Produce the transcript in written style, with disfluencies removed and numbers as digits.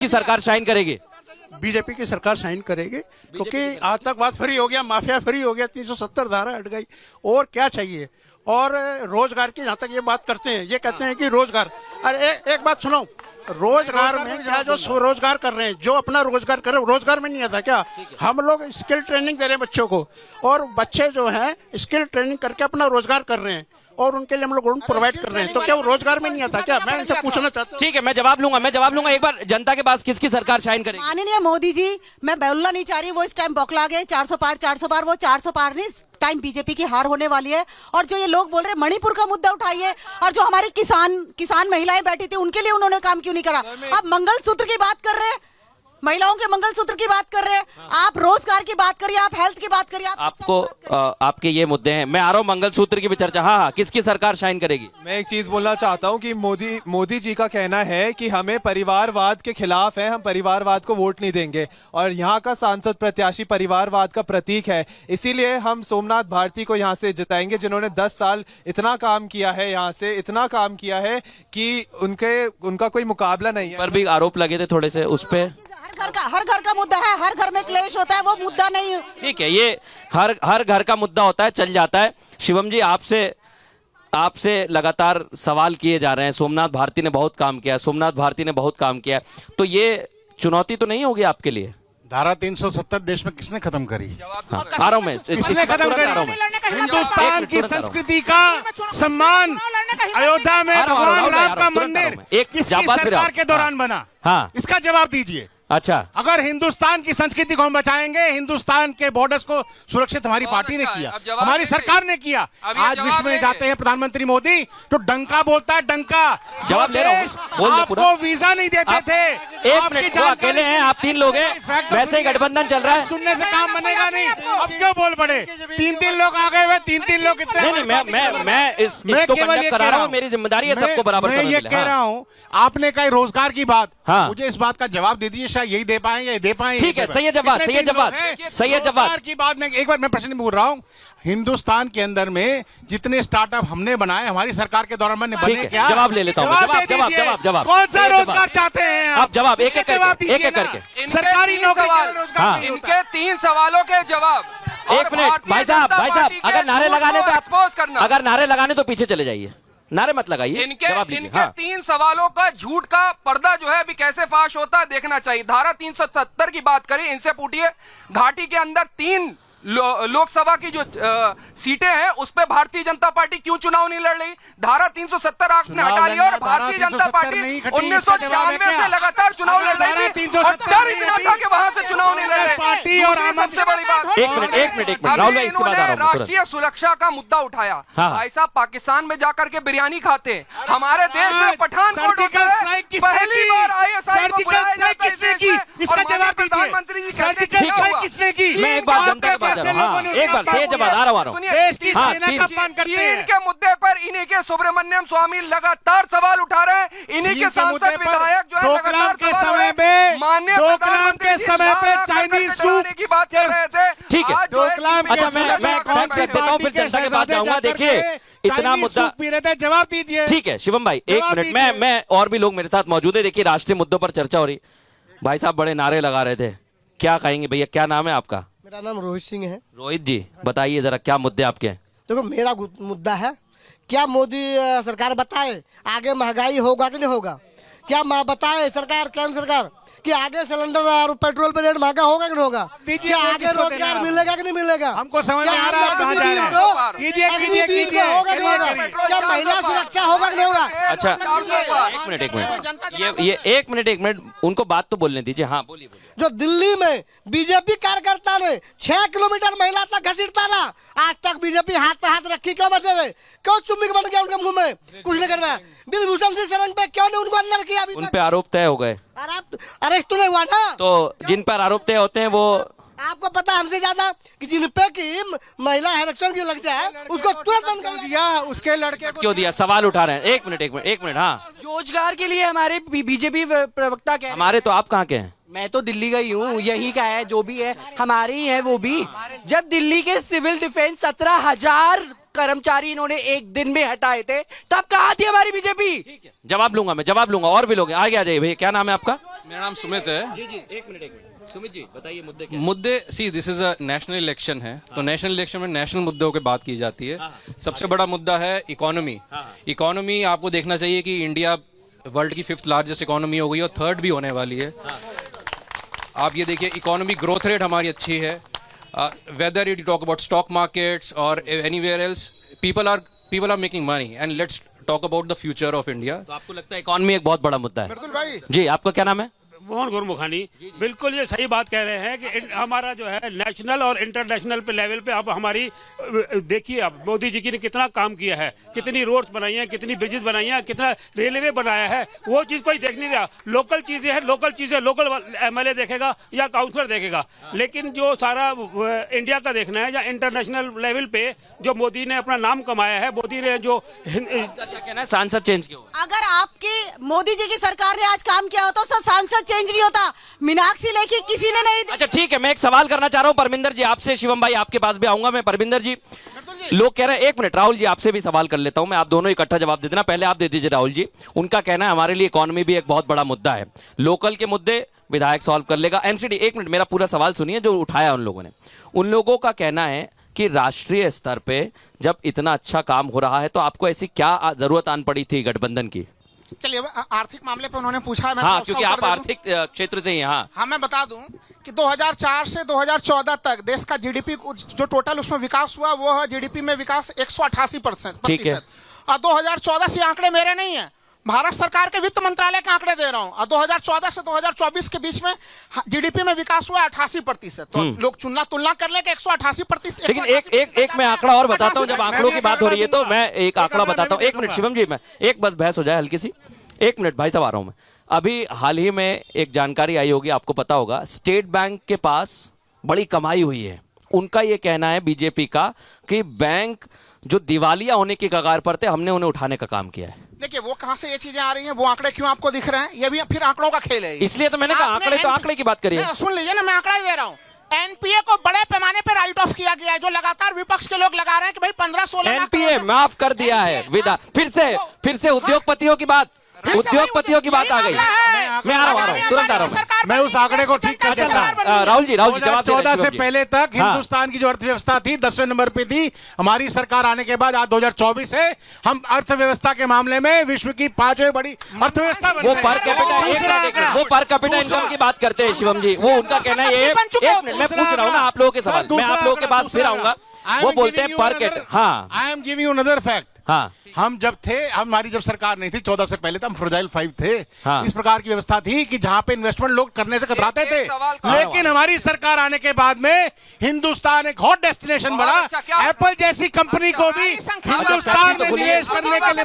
की सरकार शाइन करेगी? बीजेपी की सरकार साइन करेगी, क्योंकि आतंकवाद फ्री हो गया, माफिया फ्री हो गया, 370 धारा हट गई, और क्या चाहिए। और रोजगार की जहाँ तक ये बात करते हैं, ये कहते हैं कि रोजगार, अरे एक बात सुनो, रोजगार में क्या जो स्वरोजगार कर रहे हैं, जो अपना रोजगार कर रहे हैं, रोजगार में नहीं आता क्या? हम लोग स्किल ट्रेनिंग दे रहे हैं बच्चों को, और बच्चे जो हैं स्किल ट्रेनिंग करके अपना रोजगार कर रहे हैं, और उनके लिए हम लोग लोन प्रोवाइड कर रहे हैं, तो क्या वो रोजगार में नहीं आता क्या? मैं इनसे पूछना चाहता हूँ। ठीक है, मैं जवाब लूंगा। एक बार जनता के पास किसकी सरकार शाइन करेगी? माननीय मोदी जी, मैं बोलना नहीं चाह रही, वो इस टाइम बौखला गए। 400 पार, वो 400 पार नहीं, इस टाइम बीजेपी की हार होने वाली है। और जो ये लोग बोल रहे हैं मणिपुर का मुद्दा उठाइए, और जो हमारी किसान महिलाएं बैठी थी, उनके लिए उन्होंने काम क्यों नहीं करा? आप मंगलसूत्र की बात कर रहे हैं, महिलाओं के मंगलसूत्र की बात कर रहे हैं, आप रोजगार की बात करिए, आप हेल्थ की बात करिए, आपको आपके ये मुद्दे हैं। मैं आ रहा हूँ मंगलसूत्र की भी चर्चा। हाँ, किसकी सरकार शाइन करेगी? मैं एक चीज बोलना चाहता हूं कि मोदी जी का कहना है कि हमें परिवारवाद के खिलाफ है, हम परिवारवाद को वोट नहीं देंगे, और यहाँ का सांसद प्रत्याशी परिवारवाद का प्रतीक है। इसीलिए हम सोमनाथ भारती को यहाँ से जिताएंगे, जिन्होंने 10 साल इतना काम किया है, यहाँ से इतना काम किया है कि उनका कोई मुकाबला नहीं है। पर भी आरोप लगे थे थोड़े से उस पे। हर घर का मुद्दा है, हर घर में क्लेश होता है, वो मुद्दा नहीं। ठीक है, ये हर घर का मुद्दा होता है, चल जाता है। शिवम जी, आपसे लगातार सवाल किए जा रहे हैं। सोमनाथ भारती ने बहुत काम किया, तो ये चुनौती तो नहीं होगी आपके लिए? धारा 370 देश में किसने खत्म करी? हाँ, आ रहा हूं मैं, किसने खत्म करी? हिंदुस्तान की संस्कृति का सम्मान अयोध्या में भगवान राम का मंदिर किसकी सरकार के दौरान बना? हाँ, इसका जवाब दीजिए। अच्छा, अगर हिंदुस्तान की संस्कृति को हम बचाएंगे, हिंदुस्तान के बॉर्डर्स को सुरक्षित हमारी पार्टी ने किया, हमारी सरकार ने किया। आज विश्व में जाते हैं प्रधानमंत्री मोदी तो डंका बोलता है, डंका। जवाब ले रहा हूं, आपको वीजा नहीं देते थे। एक मिनट, वो अकेले हैं, आप 3 लोग हैं, वैसे ही गठबंधन चल रहा है। सुनने से काम बनेगा नहीं, अब क्यों बोल पड़े? 3 लोग आ गए हुए, 3 लोग कितने? नहीं, मैं इसको कंडक्ट करा रहा हूं, मेरी जिम्मेदारी है सबको बराबर समझ मैं ये कह रहा हूं, आपने कहा रोजगार की बात, मुझे इस बात का जवाब दे दीजिए, शायद यही दे पाए या दे पाए। ठीक है, सही है जवाब। रोजगार की बात में एक बार मैं प्रश्न बोल रहा हूं, हिंदुस्तान के अंदर में जितने स्टार्टअप हमने बनाए हमारी सरकार के दौरान बने क्या? जवाब ले लेता हूं। जवाब कौन सा रोजगार चाहते हैं आप? जवाब एक एक करके सरकारी नौकरी। इनके 3 सवालों के जवाब। एक मिनट भाई साहब, अगर नारे लगाने तो आप, अगर नारे लगाने तो पीछे चले जाइए, नारे मत लगाइए। इनके 3 सवालों का झूठ का पर्दा जो है अभी कैसे फाश होता है देखना चाहिए। धारा 370 की बात करें, इनसे पूछिए घाटी के अंदर 3 लोकसभा की जो सीटें हैं उस पे भारतीय जनता पार्टी क्यों चुनाव नहीं लड़ रही? धारा 370 आपने हटा लिया, और भारतीय जनता पार्टी 1996 से लगातार चुनाव लड़ रही थी, और डर इतना था कि वहां से चुनाव नहीं लड़ रहे। और सबसे बड़ी बात, एक मिनट राहुल भाई, इसके बाद आ रहा हूं। राष्ट्रीय सुरक्षा का मुद्दा उठाया। भाई साहब, पाकिस्तान में जाकर के बिरयानी खाते, हमारे देश में पठानकोट होता है, पहली बार ISI को बुलाया जाता है, प्रधानमंत्री जी कहते हैं किसने की? मैं एक बार जनता के पास जा रहा हूं, एक बार से जवाब आ रहा हूं। देश की सेना का अपमान करते हैं। चीन के मुद्दे पर इन्हीं के सुब्रमण्यम स्वामी लगातार सवाल उठा रहे हैं, इन्हीं के सांसद विधायक जो है लगातार के समय में, माननीय के समय पे चाइनीज सूप की बात कर रहे थे। ठीक है, अच्छा मैं कौन से देता हूं, फिर जनता के पास जाऊंगा। देखिए, इतना मुद्दा पी रहे थे, जवाब दीजिए। ठीक है शिवम भाई, एक मिनट, मैं और भी लोग मेरे साथ मौजूद है। देखिए, राष्ट्रीय मुद्दों पर चर्चा हो रही। भाई साहब बड़े नारे लगा रहे थे, क्या कहेंगे भैया? क्या नाम है आपका? मेरा नाम रोहित सिंह है। रोहित जी, बताइए जरा, क्या मुद्दे आपके हैं? देखो, मेरा मुद्दा है, क्या मोदी सरकार बताए आगे महंगाई होगा कि नहीं होगा? क्या बताए सरकार, केंद्र सरकार, कि आगे सिलेंडर और पेट्रोल पर रेट महंगा होगा कि नहीं होगा? क्या आगे रोजगार मिलेगा कि नहीं मिलेगा? हमको समझ में आ रहा है कहां जा रहे हैं। कीजिए होगा कि नहीं होगा? क्या महिला सुरक्षा होगा कि नहीं होगा? अच्छा, एक मिनट, ये एक मिनट, उनको बात तो बोलने दीजिए। हाँ, बोलिए। जो दिल्ली में बीजेपी कार्यकर्ता ने 6 किलोमीटर महिला तक घसीटता ना, आज तक बीजेपी हाथ पे हाथ रखी क्यों बचे रहे? क्यों चुम्बक बन गया उनके मुंह में? कुछ नहीं करवाया। बिलभूषण सिंह शरण पे क्यों नहीं उनको अंदर किया? उन पे आरोप तय हो गए, अरेस्ट तो नहीं हुआ ना। तो जिन पर आरोप तय होते हैं वो आपको पता हमसे ज्यादा कि जिन पे की महिला आरक्षण की लग जाए उसको तुरंत बंद कर दिया। उसके लड़के क्यों दिया? सवाल उठा रहे हैं। एक मिनट। हाँ, रोजगार के लिए हमारे बीजेपी प्रवक्ता कह हमारे तो आप कहाँ के हैं? मैं तो दिल्ली का ही हूँ, यही का है, जो भी है हमारे ही है वो भी। जब दिल्ली के सिविल डिफेंस 17,000 कर्मचारी इन्होंने एक दिन में हटाए थे, तब कहाँ थी हमारी बीजेपी? जवाब लूंगा मैं, जवाब लूंगा, और भी लोग हैं। आगे आ जाइए भैया, क्या नाम है आपका? मेरा नाम सुमित है। जी जी, एक मिनट सुमित जी बताइए मुद्दे क्या? मुद्दे see this is a national election है, तो नेशनल इलेक्शन में नेशनल मुद्दों की बात की जाती है। सबसे बड़ा मुद्दा है इकोनॉमी। इकोनॉमी आपको देखना चाहिए कि इंडिया वर्ल्ड की 5th लार्जेस्ट इकोनॉमी हो गई और 3rd भी होने वाली है। आप ये देखिए, इकोनॉमी ग्रोथ रेट हमारी अच्छी है। Whether you talk about stock markets और anywhere else, people are making money and let's talk about the future of India. तो आपको लगता है इकोनॉमी एक बहुत बड़ा मुद्दा है? बिल्कुल भाई। जी, आपका क्या नाम है? मोहन गुरमुखानी। बिल्कुल ये सही बात कह रहे हैं कि हमारा जो है नेशनल और इंटरनेशनल पे लेवल पे, आप हमारी देखिए, आप मोदी जी की ने कितना काम किया है, कितनी रोड्स बनाई हैं, कितनी ब्रिजेस बनाई हैं, कितना रेलवे बनाया है, वो चीज़ कोई देख नहीं रहा। लोकल चीज़ें हैं, लोकल MLA देखेगा या काउंसलर देखेगा, लेकिन जो सारा इंडिया का देखना है या इंटरनेशनल लेवल पे जो मोदी ने अपना नाम कमाया है, मोदी ने जो क्या कहना है, सांसद चेंज क्यों? अगर आपकी मोदी जी की सरकार ने आज काम किया होता तो सांसद चेंज नहीं होता। मीनाक्षी लेखी किसी ने नहीं। अच्छा ठीक है, मैं एक सवाल करना चाह रहा हूं परमिंदर जी आपसे। शिवम भाई आपके पास भी आऊंगा मैं। परमिंदर जी, लोग कह रहे हैं, एक मिनट राहुल जी आपसे भी सवाल कर लेता हूं मैं, आप दोनों इकट्ठा जवाब दे देना। पहले आप दे दीजिए राहुल जी। उनका कहना है हमारे लिए इकोनॉमी भी एक बहुत बड़ा मुद्दा है, लोकल के मुद्दे विधायक सॉल्व कर लेगा। एमसीडी, एक मिनट मेरा पूरा सवाल सुनिए जो उठाया उन लोगों ने। उन लोगों का कहना है कि राष्ट्रीय स्तर पे जब इतना अच्छा काम हो रहा है तो आपको ऐसी क्या जरूरत आन पड़ी थी गठबंधन की? चलिए, आर्थिक मामले पे उन्होंने पूछा है, मैं हाँ, थोड़ा क्योंकि उसका आप उत्तर दे दूं। आर्थिक क्षेत्र से ही हैं। हाँ, मैं बता दूं कि 2004 से 2014 तक देश का जीडीपी जो टोटल उसमें विकास हुआ, वो है जीडीपी में विकास 188%। ठीक है। और 2014 से आंकड़े मेरे नहीं है, भारत सरकार के वित्त मंत्रालय के आंकड़े दे रहा हूं। और 2014 से 2024 के बीच में जीडीपी में विकास हुआ 88%। तो लोग तुलना कर ले कि 188%। लेकिन एक मैं आंकड़ा और बताता हूं, जब आंकड़ों की बात हो रही है तो मैं एक आंकड़ा बताता हूं। एक मिनट शिवम जी, मैं एक बस बहस हो जाए हल्की सी, एक मिनट भाई साहब, आ रहा हूं मैं। अभी हाल ही में एक जानकारी आई होगी, आपको पता होगा, स्टेट बैंक के पास बड़ी कमाई हुई है। उनका ये कहना है बीजेपी का कि बैंक जो दिवालिया होने की कगार पर थे, हमने उन्हें उठाने का काम किया है। देखिए, वो कहां से ये चीजें आ रही हैं, वो आंकड़े क्यों आपको दिख रहे हैं, ये भी फिर आंकड़ों का खेल है। इसलिए तो मैंने कहा आंकड़े, तो आंकड़े की बात करिए। सुन लीजिए ना, मैं आंकड़ा ही दे रहा हूँ। एनपीए को बड़े पैमाने पर राइट ऑफ किया गया है, जो लगातार विपक्ष के लोग लगा रहे हैं कि भाई 15-16 एनपीए माफ कर दिया है। विदा फिर से उद्योगपतियों की बात, उद्योगपतियों की बात आ गई। मैं आ रहा हूँ, तुरंत आ रहा हूँ। मैं उस आंकड़े को ठीक कर देता हूं। राहुल जी जवाब दे रहे हैं, 2014 से शिवम जी। पहले तक हाँ। हिंदुस्तान की जो अर्थव्यवस्था थी 10वें नंबर पे थी। हमारी सरकार आने के बाद आज 2024 है, हम अर्थव्यवस्था के मामले में विश्व की 5वीं बड़ी अर्थव्यवस्था बन वो गए। पर कैपिटा, एक मिनट, वो पर कैपिटा इनकम की बात करते हैं शिवम जी। वो उनका कहना है ये, एक मिनट मैं पूछ रहा हूँ ना आप लोगों के सवाल, मैं आप लोगों के पास फिर आऊंगा। वो बोलते हैं पर कैपिटा। हाँ, I am giving you another fact. हाँ, हम जब थे, हमारी जब सरकार नहीं थी 14 से पहले, तो हम फ्रजाइल 5 थे। हाँ। इस प्रकार की व्यवस्था थी कि जहां पे इन्वेस्टमेंट लोग करने से कतराते थे। लेकिन हमारी सरकार आने के बाद में हिंदुस्तान एक हॉट डेस्टिनेशन बना। एप्पल जैसी कंपनी को भी हिंदुस्तान में निवेश करने के लिए